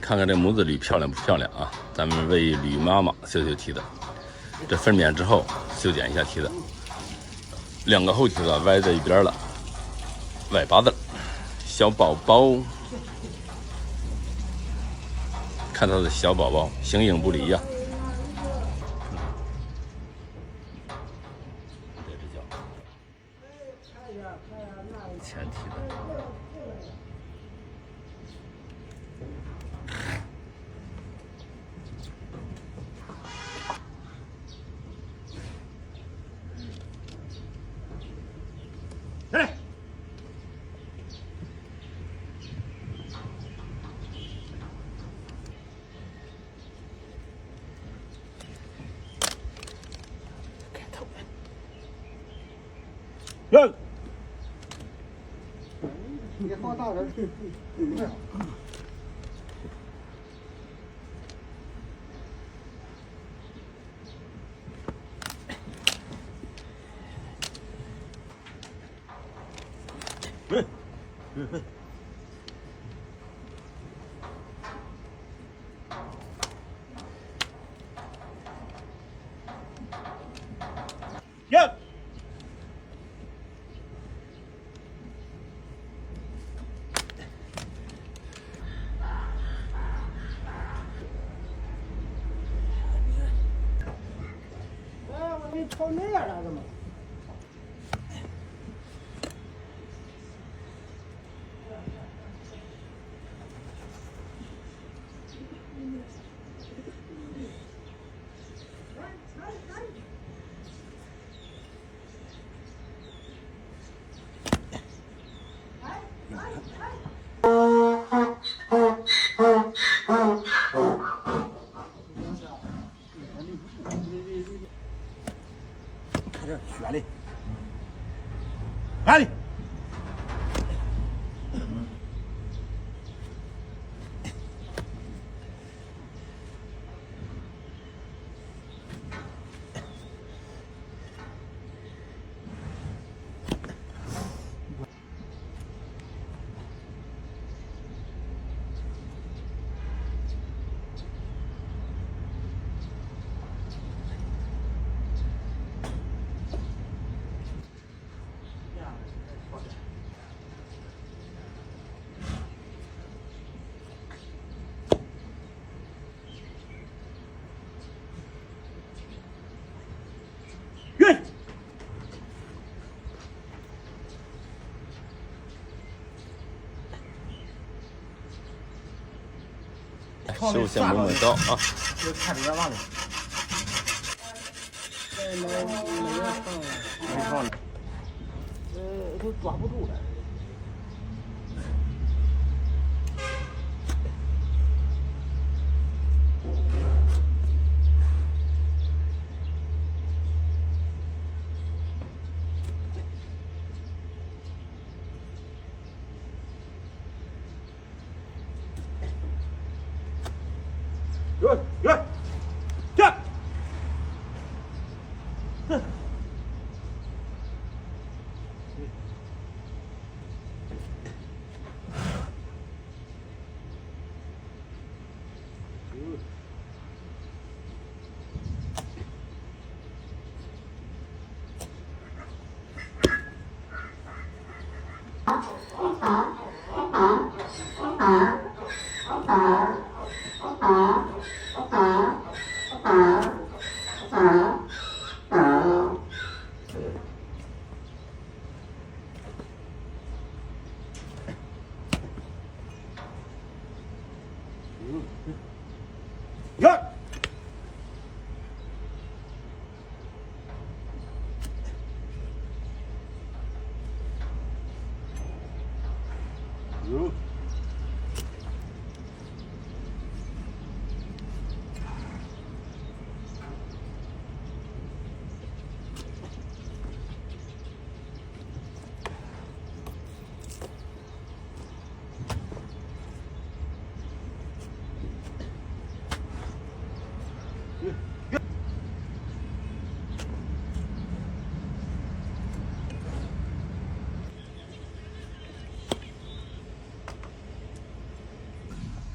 看看这母子驴漂亮不漂亮啊？咱们为驴妈妈修蹄子，这分娩之后修剪一下蹄子，两个后蹄子歪在一边了，外八字，小宝宝，看他的小宝宝形影不离呀、这只脚前蹄子。来，开头。哟，你放大点。呀！哎，我给你炒那样了，怎么？看这血嘞，来哩！运！休闲猛猛刀啊！这看里边忘了。没放了。都抓不住了。来，站！呀！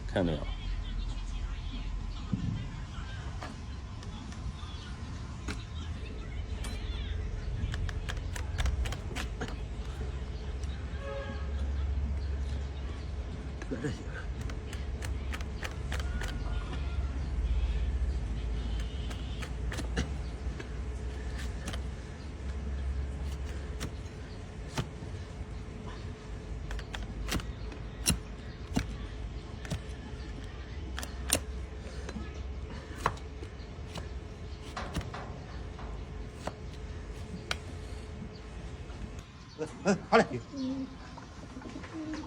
看到没有？这些。好嘞，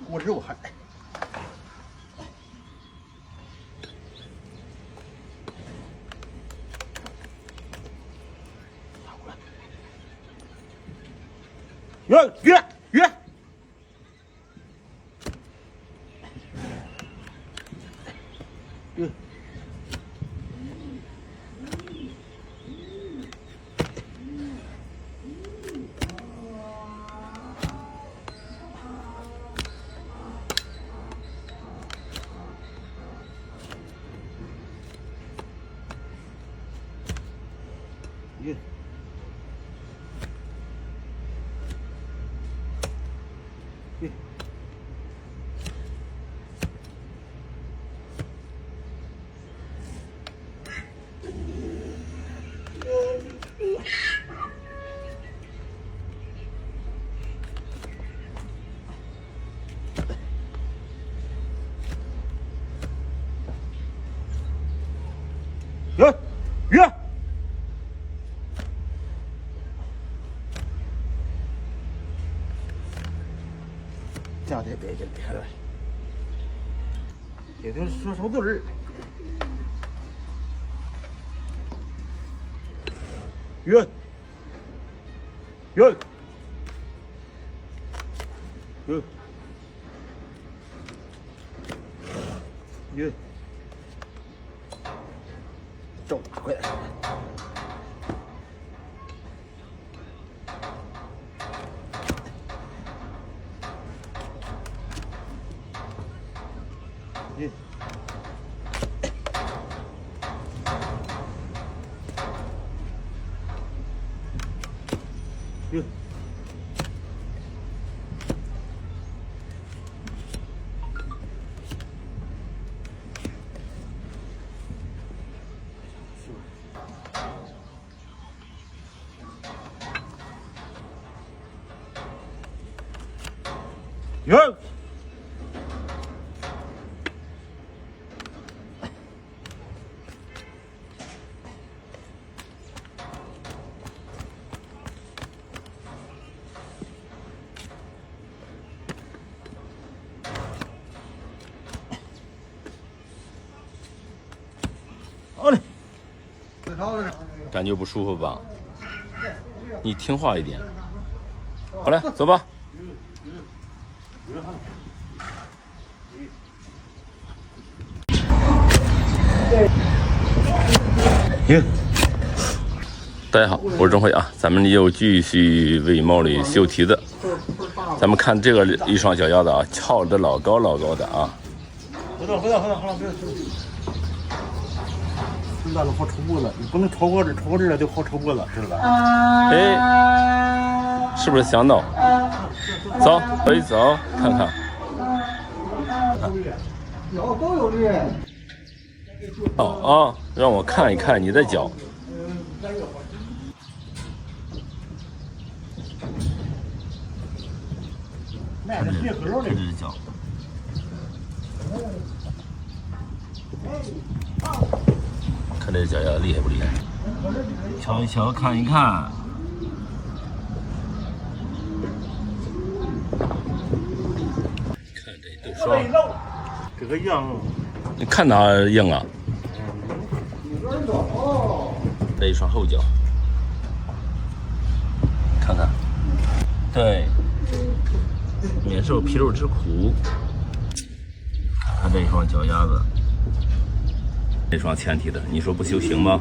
我这我还。约，约，这样得别了，也就说手字儿。约，走，快点。哟，好嘞，感觉不舒服吧？你听话一点。好嘞，走吧。大家好，我是钟辉啊，咱们又继续喂猫里修蹄子。咱们看这个一双小鸭子啊，翘得老高的啊。回到，别那都好抽脖子，你不能超过这了就好抽脖子，知道吧？哎，是不是想到？走，走，看看。脚都有力。哦，让我看一看你的脚。看这只脚。看这脚丫厉害不厉害？瞧一瞧，看一看。看这对双，这个样，你看哪硬啊？这一双后脚，看看，对，免受皮肉之苦。看看这一双脚丫子。这双前蹄的，你说不修行吗？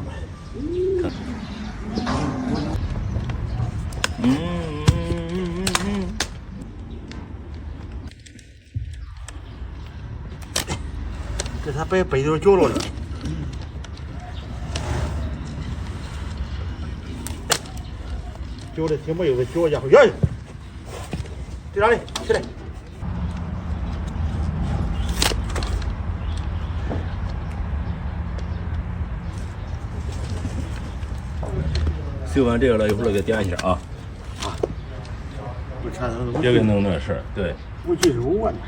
这他把背都绞了的。绞的挺没有的，绞家伙，呀！在哪里？起来！修完这个了，一会儿给点一下啊，我看他别给弄那事儿。对，我记住我呢。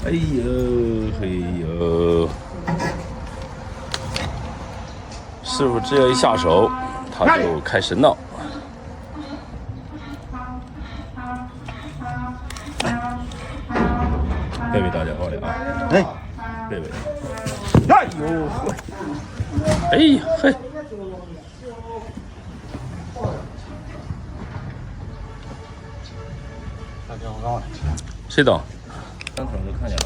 哎呦嘿呦，师傅只要一下手，他就开始闹。别为大家好了啊！哎，别为。哎呦，哎呀嘿。大家好，谁到？两头都看见了。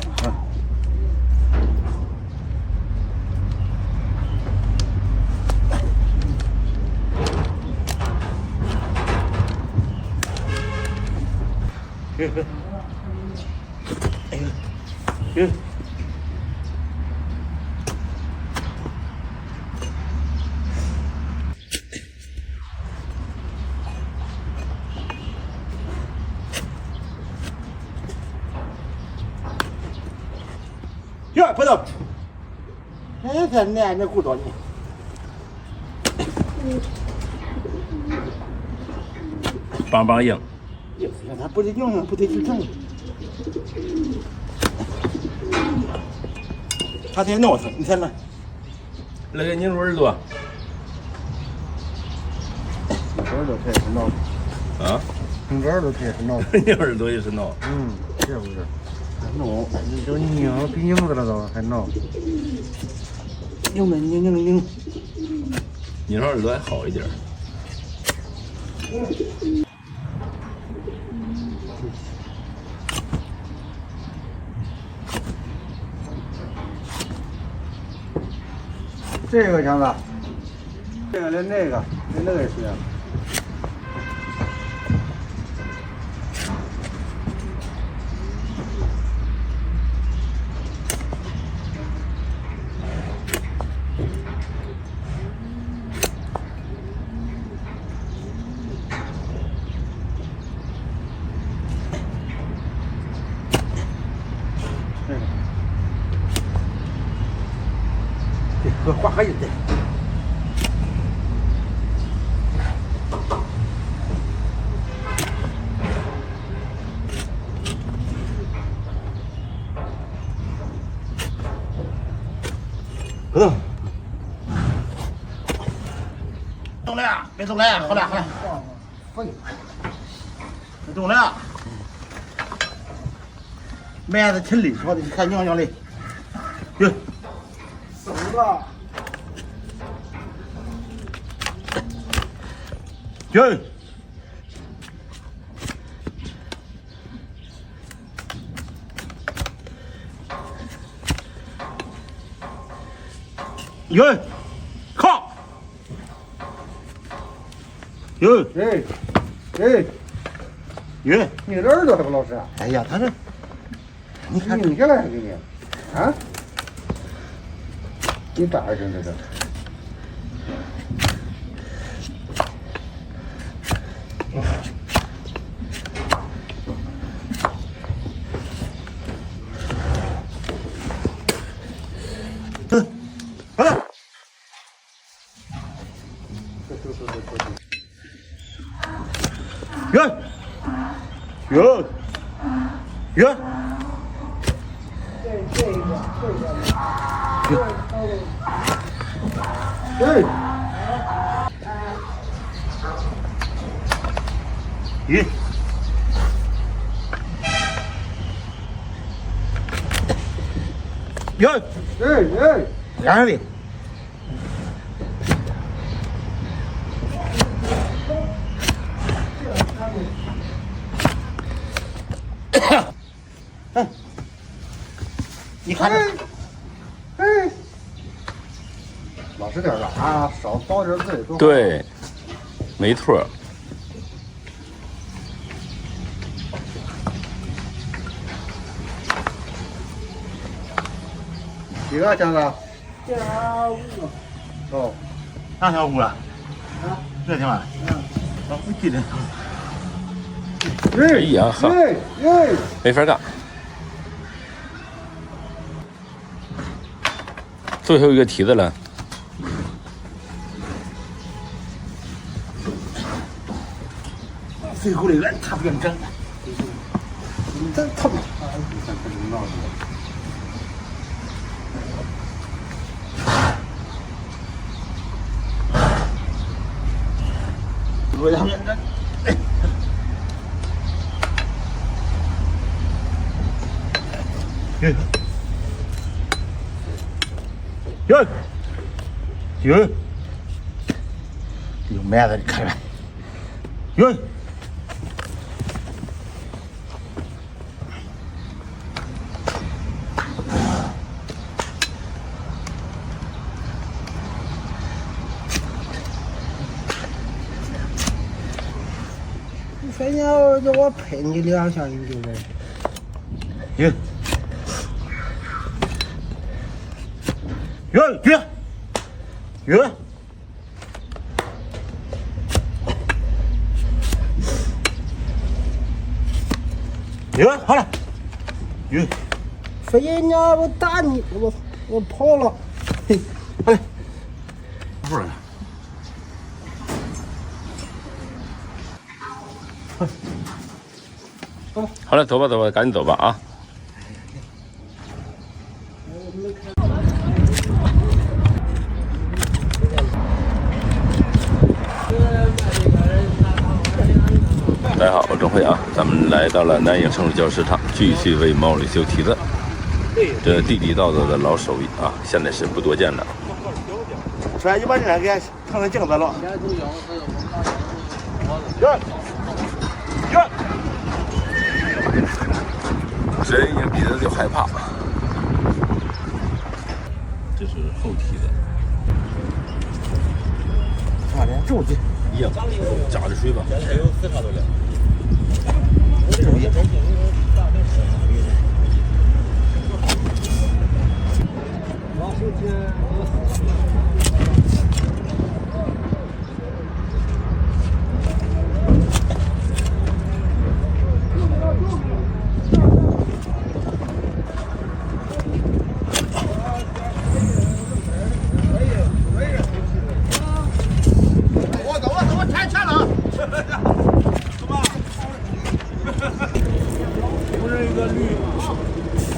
哎呦，呀，不动！哎，这男的顾着你。梆梆硬。他不得硬，不得去正。他得闹腾，你看那。那个拧住耳朵。耳朵他也是闹。啊？拧耳朵他也是闹。拧耳朵也是闹。是不是？闹，你就拧比拧子了都还闹。拧的拧。拧上耳朵还好一点。这个强子，这个连那个也是。这花还有的。不动。动了，别动了，好了。别动了。麦子挺累，说的，你看娘的。哟。走了。哟。哟，靠！哟，哎，哟，你这耳朵还不老实啊？哎呀，他这，你看拧下来给你，啊？你咋整这个？哟，咦，哟，两位。你看这，老实点了啊，少遭点罪。对，没错。几个箱子？这5个。哦，哪条5啊？这条啊？我记得。哎呀哈，没法干。最后一个梯子了。最后的人他不认真，真他妈！我他认真。有麦子，你看看，有。你非要叫我拍你2下，你就来。有。好了，非人家我打你，我跑了，嘿，好嘞，不是。好了，走吧，赶紧走吧啊！大家好，我郑辉啊，咱们来到了南营城市教市场，继续为毛驴修蹄子。这地地道道的老手艺啊，现在是不多见的。说一把这给看看镜子了。人一比着就害怕。这是后蹄子。啥的？这我这一样，加着水吧。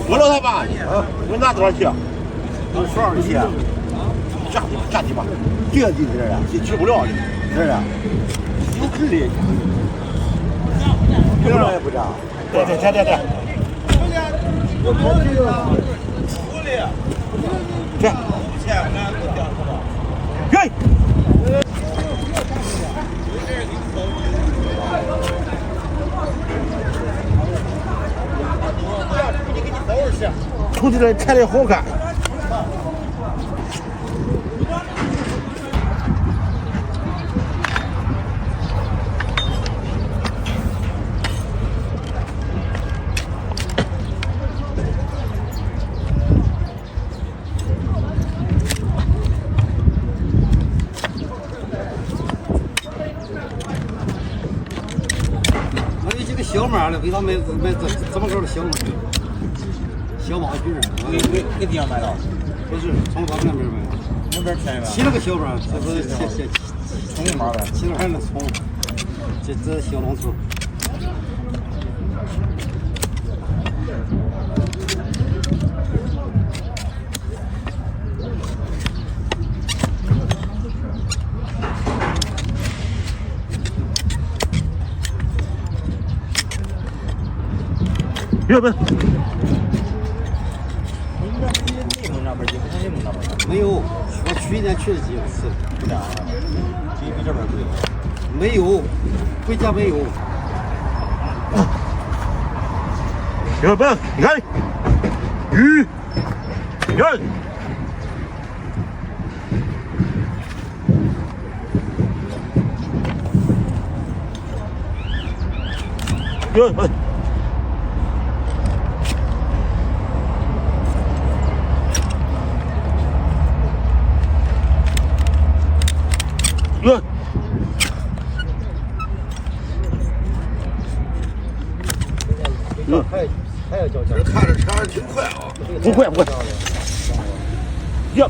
我老太爸，我拿多少去？有12去，下去吧，这个进去这儿去不了的，这儿有距离，这个也不这样。对，我跑去了，这，嘿。出去了看的好看。我有几个小猫的，为啥买这么高的小猫？小毛驴，哪地方买的？不是从咱那边买的。那边便宜吧？骑了个小猫，这不是葱毛呗？骑了还能葱，这小农村。要不？没有，我去年去了几次。比这边贵。没有，回家没有。要不？你看，鱼，看。要不？还要交钱？看着车还挺快啊！不快。呀！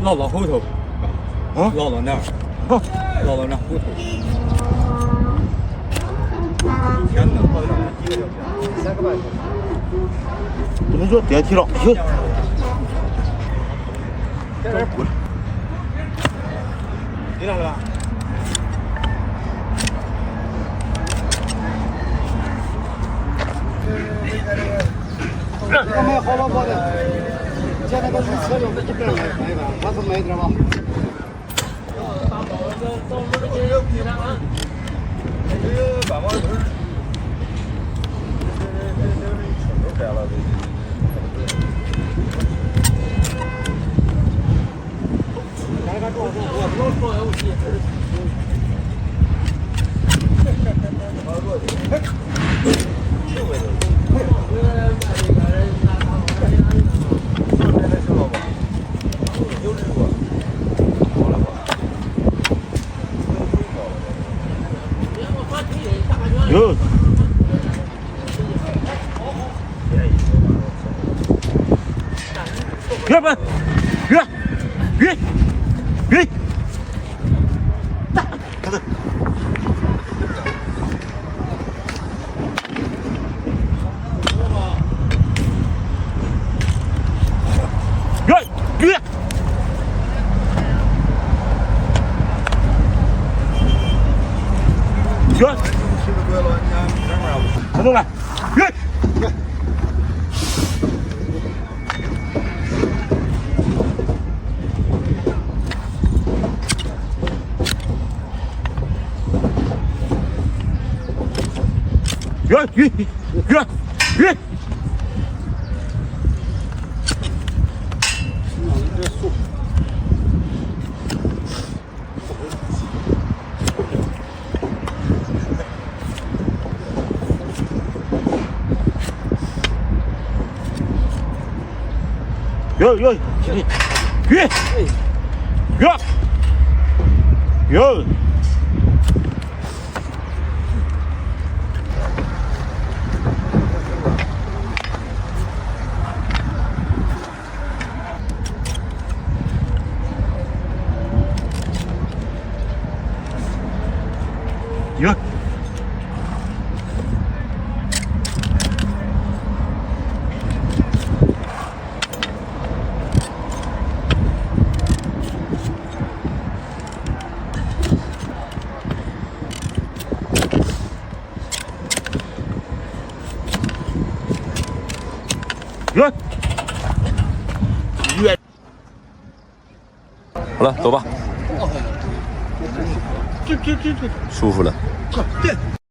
唠到后头，啊，唠到那儿，唠到那后头。天哪，不能说电梯了，行。滚！你来了吧？我买好了包的，现在都是车流一边买一个，他是买点吧。有。别奔，别，大，看着。别。行。看动来，别。别。有。好了，走吧。舒服了。